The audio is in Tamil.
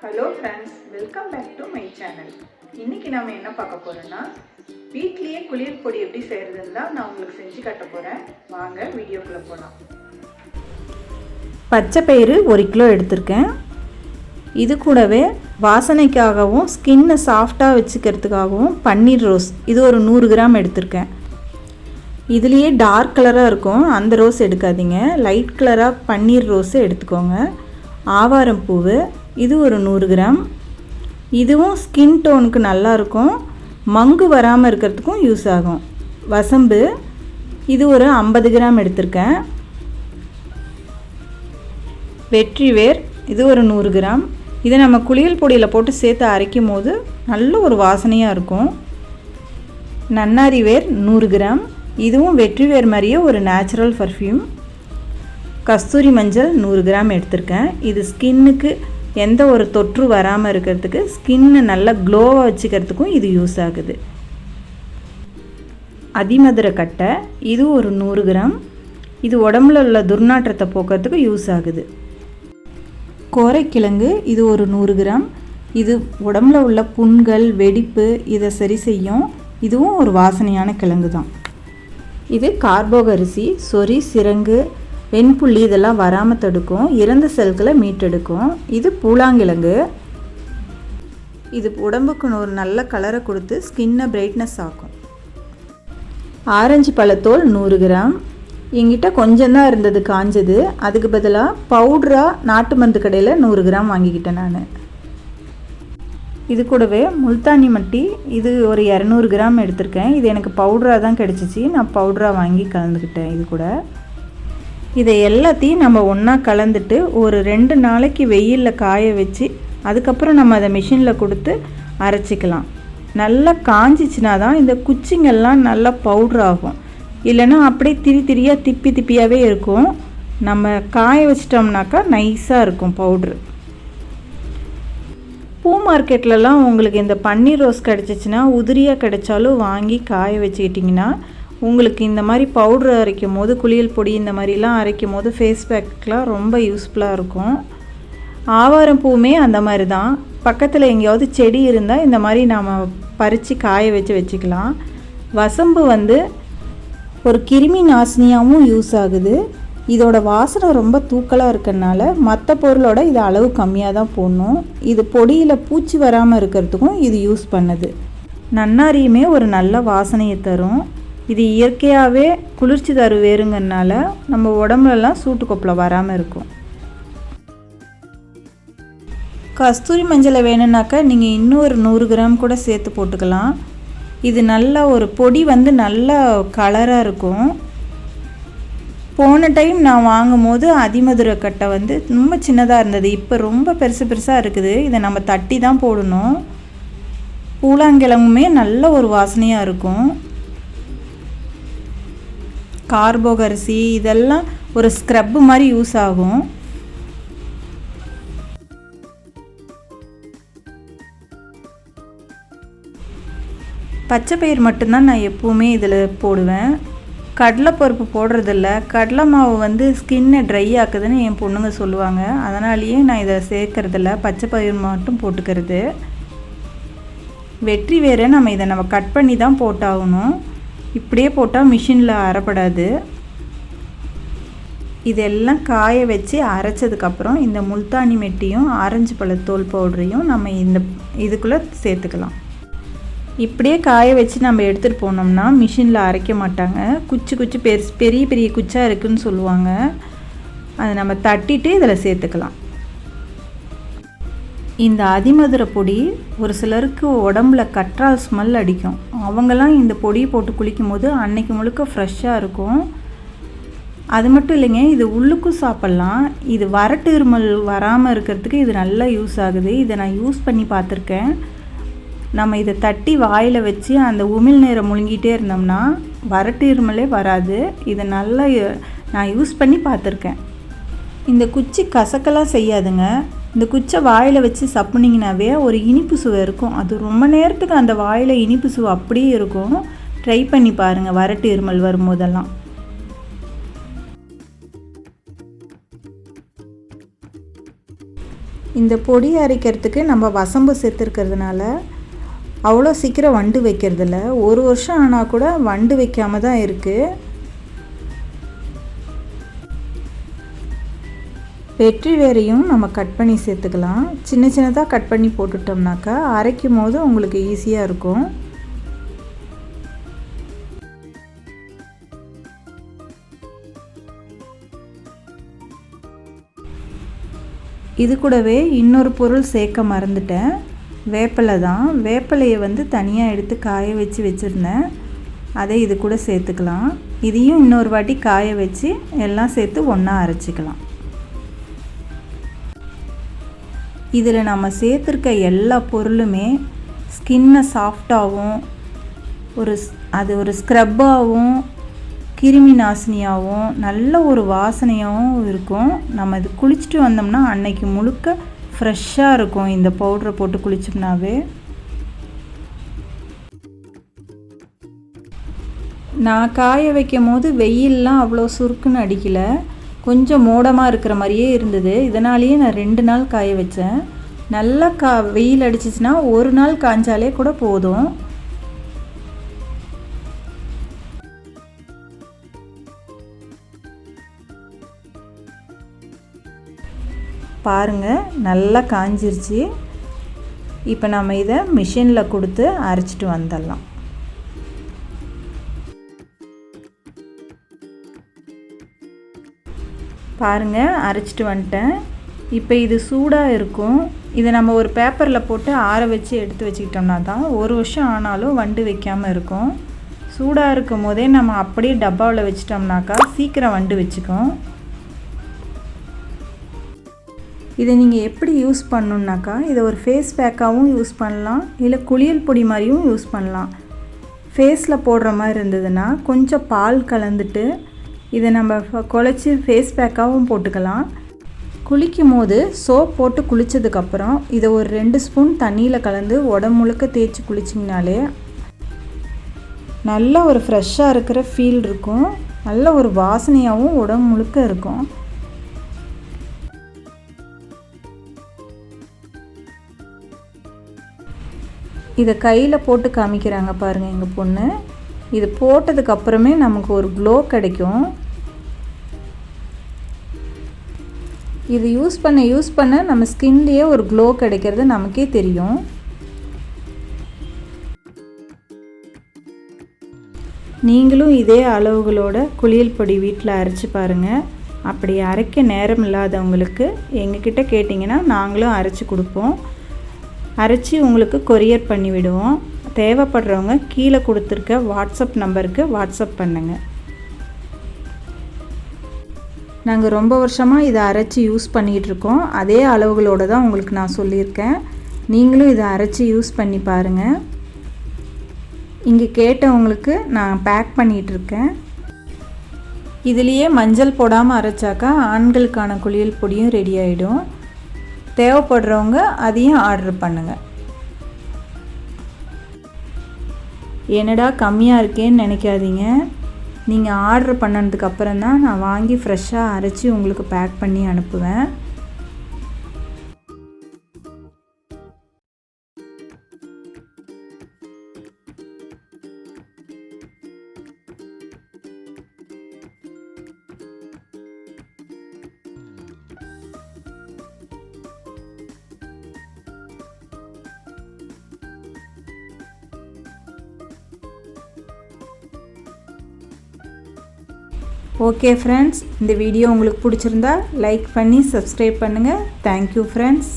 Hello friends, welcome back to my channel. இன்றைக்கி நம்ம என்ன பார்க்க போகிறோன்னா, வீட்லேயே குளியல் பொடி எப்படி செய்கிறதுன்னு தான் நான் உங்களுக்கு செஞ்சு காட்ட போகிறேன். வாங்க வீடியோக்குள்ளே போகலாம். பச்சை பயிறு 1 கிலோ எடுத்திருக்கேன். இது கூடவே வாசனைக்காகவும் ஸ்கின்னை சாஃப்டாக வச்சுக்கிறதுக்காகவும் பன்னீர் ரோஸ் இது ஒரு 100 கிராம் எடுத்திருக்கேன். இதுலேயே டார்க் கலராக இருக்கும், அந்த ரோஸ் எடுக்காதீங்க. லைட் கலராக பன்னீர் ரோஸு எடுத்துக்கோங்க. ஆவாரம் பூவு இது ஒரு 100 கிராம். இதுவும் ஸ்கின் டோனுக்கு நல்லாயிருக்கும், மங்கு வராமல் இருக்கிறதுக்கும் யூஸ் ஆகும். வசம்பு இது ஒரு 50 கிராம் எடுத்திருக்கேன். வெற்றிவேர் இது ஒரு 100 கிராம். இதை நம்ம குளியல் பொடியில் போட்டு சேர்த்து அரைக்கும் போது நல்ல ஒரு வாசனையாக இருக்கும். நன்னாரி வேர் 100 கிராம். இதுவும் வெற்றிவேர் மாதிரியே ஒரு நேச்சுரல் பர்ஃப்யூம். கஸ்தூரி மஞ்சள் 100 கிராம் எடுத்திருக்கேன். இது ஸ்கின்னுக்கு எந்த ஒரு தொற்று வராமல் இருக்கிறதுக்கு, ஸ்கின்னை நல்லா க்ளோவாக வச்சுக்கிறதுக்கும் இது யூஸ் ஆகுது. அதிமதுரை கட்டை இது ஒரு 100 கிராம். இது உடம்புல உள்ள துர்நாற்றத்தை போக்குறதுக்கு யூஸ் ஆகுது. கோரைக்கிழங்கு இது ஒரு 100 கிராம். இது உடம்புல உள்ள புண்கள், வெடிப்பு இதை சரி செய்யும். இதுவும் ஒரு வாசனையான கிழங்கு தான். இது கார்போகரிசி, சொறி, சிரங்கு, வெண்புள்ளி இதெல்லாம் வராமல் தடுக்கும், இறந்த செல்களை மீட்டெடுக்கும். இது பூலாங்கிழங்கு. இது உடம்புக்கு ஒரு நல்ல கலரை கொடுத்து ஸ்கின்னை பிரைட்னஸ் ஆக்கும். ஆரஞ்சு பழத்தோல் 100 கிராம். என்கிட்ட கொஞ்சம் தான் இருந்தது காஞ்சது, அதுக்கு பதிலாக பவுடராக நாட்டு மருந்து கடையில் 100 கிராம் வாங்கிக்கிட்டேன் நான். இது கூடவே முல்தானி மட்டி இது ஒரு 200 கிராம் எடுத்திருக்கேன். இது எனக்கு பவுடராக தான் கிடச்சிச்சு, நான் பவுடராக வாங்கி கலந்துக்கிட்டேன். இது கூட இதை எல்லாத்தையும் நம்ம ஒன்றா கலந்துட்டு ஒரு 2 நாளைக்கு வெயிலில் காய வச்சு அதுக்கப்புறம் நம்ம அதை மிஷினில் கொடுத்து அரைச்சிக்கலாம். நல்லா காஞ்சிச்சினா தான் இந்த குச்சிங்கெல்லாம் நல்லா பவுட்ரு ஆகும். இல்லைன்னா அப்படியே திரியாக திப்பியாகவே இருக்கும். நம்ம காய வச்சிட்டோம்னாக்கா நைஸாக இருக்கும் பவுட்ரு. பூ மார்க்கெட்லலாம் உங்களுக்கு இந்த பன்னீர் ரோஸ் கிடச்சிச்சின்னா உதிரியாக கிடைச்சாலும் வாங்கி காய வச்சுக்கிட்டிங்கன்னா உங்களுக்கு இந்த மாதிரி பவுட்ரு அரைக்கும் போது, குளியல் பொடி இந்த மாதிரிலாம் அரைக்கும் போது ஃபேஸ் பேக்கெலாம் ரொம்ப யூஸ்ஃபுல்லாக இருக்கும். ஆவாரம் பூவுமே அந்த மாதிரி தான். பக்கத்தில் எங்கேயாவது செடி இருந்தால் இந்த மாதிரி நாம் பறித்து காய வச்சுக்கலாம். வசம்பு ஒரு கிருமி நாசினியாகவும் யூஸ் ஆகுது. இதோட வாசனை ரொம்ப தூக்கலாக இருக்கிறதுனால மற்ற பொருளோட இது அளவு கம்மியாக தான் போடணும். இது பொடியில் பூச்சி வராமல் இருக்கிறதுக்கும் இது யூஸ் பண்ணுது. நன்னாரியுமே ஒரு நல்ல வாசனையை தரும். இது இயற்கையாகவே குளிர்ச்சி தரு வேறுங்கிறதுனால நம்ம உடம்புலலாம் சூட்டு கொப்பளை வராமல் இருக்கும். கஸ்தூரி மஞ்சளை வேணும்னாக்கா நீங்கள் இன்னும் ஒரு 100 கிராம் கூட சேர்த்து போட்டுக்கலாம். இது நல்லா ஒரு பொடி நல்லா கலராக இருக்கும். போன டைம் நான் வாங்கும் போது அதிமதுரை கட்டை ரொம்ப சின்னதாக இருந்தது, இப்போ ரொம்ப பெருசாக இருக்குது. இதை நம்ம தட்டி தான் போடணும். பூலாங்கிழங்குமே நல்ல ஒரு வாசனையாக இருக்கும். கார்போகரிசி இதெல்லாம் ஒரு ஸ்க்ரப்பு மாதிரி யூஸ் ஆகும். பச்சை பயிர் மட்டும்தான் நான் எப்போவுமே இதில் போடுவேன். கடலைப்பருப்பு போடுறதில்ல. கடலை மாவு ஸ்கின்னை ட்ரை ஆக்குதுன்னு என் பொண்ணுங்க சொல்லுவாங்க, அதனாலேயே நான் இதை சேர்க்கறதில்ல. பச்சை பயிர் மட்டும் போட்டுக்கிறது. வெற்றி வேறு நம்ம கட் பண்ணி தான் போட்டாகணும். இப்படியே போட்டால் மிஷினில் அரைப்படாது. இதெல்லாம் காய வச்சு அரைச்சதுக்கப்புறம் இந்த முல்தானி மெட்டியும் ஆரஞ்சு பழத்தோல் பவுடரையும் நம்ம இதுக்குள்ளே சேர்த்துக்கலாம். இப்படியே காய வச்சு நம்ம எடுத்துகிட்டு போனோம்னா மிஷினில் அரைக்க மாட்டாங்க. குச்சி பெரிய குச்சாக இருக்குதுன்னு சொல்லுவாங்க. அதை நம்ம தட்டிட்டு இதில் சேர்த்துக்கலாம். இந்த அதிமதுரை பொடி ஒரு சிலருக்கு உடம்புல கற்றால் ஸ்மெல் அடிக்கும். அவங்கெல்லாம் இந்த பொடியை போட்டு குளிக்கும் போது அன்னைக்கு முழுக்க ஃப்ரெஷ்ஷாக இருக்கும். அது மட்டும் இல்லைங்க, இது உள்ளுக்கும் சாப்பிட்லாம். இது வறட்டு இருமல் வராமல் இருக்கிறதுக்கு இது நல்லா யூஸ் ஆகுது. இதை நான் யூஸ் பண்ணி பார்த்துருக்கேன். நம்ம இதை தட்டி வாயில் வச்சு அந்த உமிழ் நீரை முழுங்கிட்டே இருந்தோம்னா வறட்டு இருமலே வராது. இதை நல்லா நான் யூஸ் பண்ணி பார்த்துருக்கேன். இந்த குச்சி கசக்கெல்லாம் செய்யாதுங்க. இந்த குச்சை வாயில் வச்சு சப்புனிங்கனாவே ஒரு இனிப்பு சுவை இருக்கும். அது ரொம்ப நேரத்துக்கு அந்த வாயில் இனிப்பு சுவை அப்படியே இருக்கும். ட்ரை பண்ணி பாருங்கள் வறட்டு இருமல் வரும்போதெல்லாம். இந்த பொடி அரைக்கிறதுக்கு நம்ம வசம்பு சேர்த்துருக்கிறதுனால அவ்வளோ சீக்கிரம் வண்டு வைக்கிறதில்ல. 1 வருஷம் ஆனால் கூட வண்டு வைக்காம தான் இருக்குது. வெற்றி வேரையும் நம்ம கட் பண்ணி சேர்த்துக்கலாம். சின்ன சின்னதாக கட் பண்ணி போட்டுட்டோம்னாக்கா அரைக்கும் போது உங்களுக்கு ஈஸியாக இருக்கும். இது கூடவே இன்னொரு பொருள் சேர்க்க மறந்துட்டேன். வேப்பிலை தான். வேப்பிலையை தனியாக எடுத்து காய வச்சு வச்சுருந்தேன். அதை இது கூட சேர்த்துக்கலாம். இதையும் இன்னொரு வாட்டி காய வச்சு எல்லாம் சேர்த்து ஒன்றா அரைச்சிக்கலாம். இதில் நம்ம சேர்த்துருக்க எல்லா பொருளுமே ஸ்கின்னை சாஃப்டாகவும் அது ஒரு ஸ்க்ரப்பாகவும் கிருமி நாசினியாகவும் நல்ல ஒரு வாசனையாகவும் இருக்கும். நம்ம இது குளிச்சுட்டு வந்தோம்னா அன்னைக்கு முழுக்க ஃப்ரெஷ்ஷாக இருக்கும். இந்த பவுடரை போட்டு குளிச்சோம்னாவே. நான் காய வைக்கும் போது வெயிலெலாம் அவ்வளோ சுருக்குன்னு அடிக்கலை. கொஞ்சம் மோடமாக இருக்கிற மாதிரியே இருந்தது. இதனாலேயே நான் 2 நாள் காய வச்சேன். நல்லா வெயில் அடிச்சிச்சுன்னா 1 நாள் காய்ஞ்சாலே கூட போதும். பாருங்கள், நல்லா காஞ்சிருச்சு. இப்போ நம்ம இதை மிஷினில் கொடுத்து அரைச்சிட்டு வந்துடலாம். பாருங்கள், அரைச்சிட்டு வந்துட்டேன். இப்போ இது சூடாக இருக்கும். இதை நம்ம ஒரு பேப்பரில் போட்டு ஆற வச்சு எடுத்து வச்சுக்கிட்டோம்னா தான் 1 வருஷம் ஆனாலும் வண்டு வைக்காமல் இருக்கும். சூடாக இருக்கும் போதே நம்ம அப்படியே டப்பாவில் வச்சிட்டோம்னாக்கா சீக்கிரம் வண்டு வச்சுக்கும். இதை நீங்கள் எப்படி யூஸ் பண்ணணுன்னாக்கா இதை ஒரு ஃபேஸ் பேக்காகவும் யூஸ் பண்ணலாம், இல்லை குளியல் பொடி மாதிரியும் யூஸ் பண்ணலாம். ஃபேஸில் போடுற மாதிரி இருந்ததுன்னா கொஞ்சம் பால் கலந்துட்டு இதை நம்ம குழச்சி ஃபேஸ் பேக்காகவும் போட்டுக்கலாம். குளிக்கும் போது சோப் போட்டு குளித்ததுக்கப்புறம் இதை ஒரு 2 ஸ்பூன் தண்ணியில் கலந்து உடம்பு முழுக்க தேய்ச்சி குளிச்சிங்கனாலே நல்ல ஒரு ஃப்ரெஷ்ஷாக இருக்கிற ஃபீல் இருக்கும். நல்ல ஒரு வாசனையாகவும் உடம்பு முழுக்க இருக்கும். இதை கையில் போட்டு காமிக்கிறாங்க பாருங்கள் எங்கள் பொண்ணு. இது போட்டதுக்கப்புறமே நமக்கு ஒரு க்ளோ கிடைக்கும். இது யூஸ் பண்ண நம்ம ஸ்கின்லேயே ஒரு க்ளோ கிடைக்கிறது நமக்கே தெரியும். நீங்களும் இதே அளவுகளோட குளியல் பொடி வீட்டில் அரைச்சி பாருங்கள். அப்படி அரைக்க நேரம் இல்லாதவங்களுக்கு எங்ககிட்ட கேட்டிங்கன்னா நாங்களும் அரைச்சி கொடுப்போம். அரைச்சி உங்களுக்கு கொரியர் பண்ணி விடுவோம். தேவைப்படுறவங்க கீழே கொடுத்துருக்க வாட்ஸ்அப் நம்பருக்கு வாட்ஸ்அப் பண்ணுங்கள். நாங்கள் ரொம்ப வருஷமாக இதை அரைச்சி யூஸ் பண்ணிகிட்ருக்கோம். அதே அளவுகளோடு தான் உங்களுக்கு நான் சொல்லியிருக்கேன். நீங்களும் இதை அரைச்சி யூஸ் பண்ணி பாருங்கள். இங்கே கேட்டவங்களுக்கு நான் பேக் பண்ணிகிட்ருக்கேன். இதுலேயே மஞ்சள் போடாமல் அரைச்சாக்கா ஆண்களுக்கான குளியல் பொடியும் ரெடி ஆகிடும். தேவைப்படுறவங்க அதையும் ஆர்டர் பண்ணுங்கள். என்னடா கம்மியாக இருக்கேன்னு நினைக்காதீங்க. நீங்கள் ஆர்டர் பண்ணதுக்கு அப்புறம் தான் நான் வாங்கி ஃப்ரெஷ்ஷாக அரைச்சி உங்களுக்கு பேக் பண்ணி அனுப்புவேன். ஓகே ஃப்ரெண்ட்ஸ், இந்த வீடியோ உங்களுக்கு பிடிச்சிருந்தா லைக் பண்ணி சப்ஸ்கிரைப் பண்ணுங்கள். Thank you friends.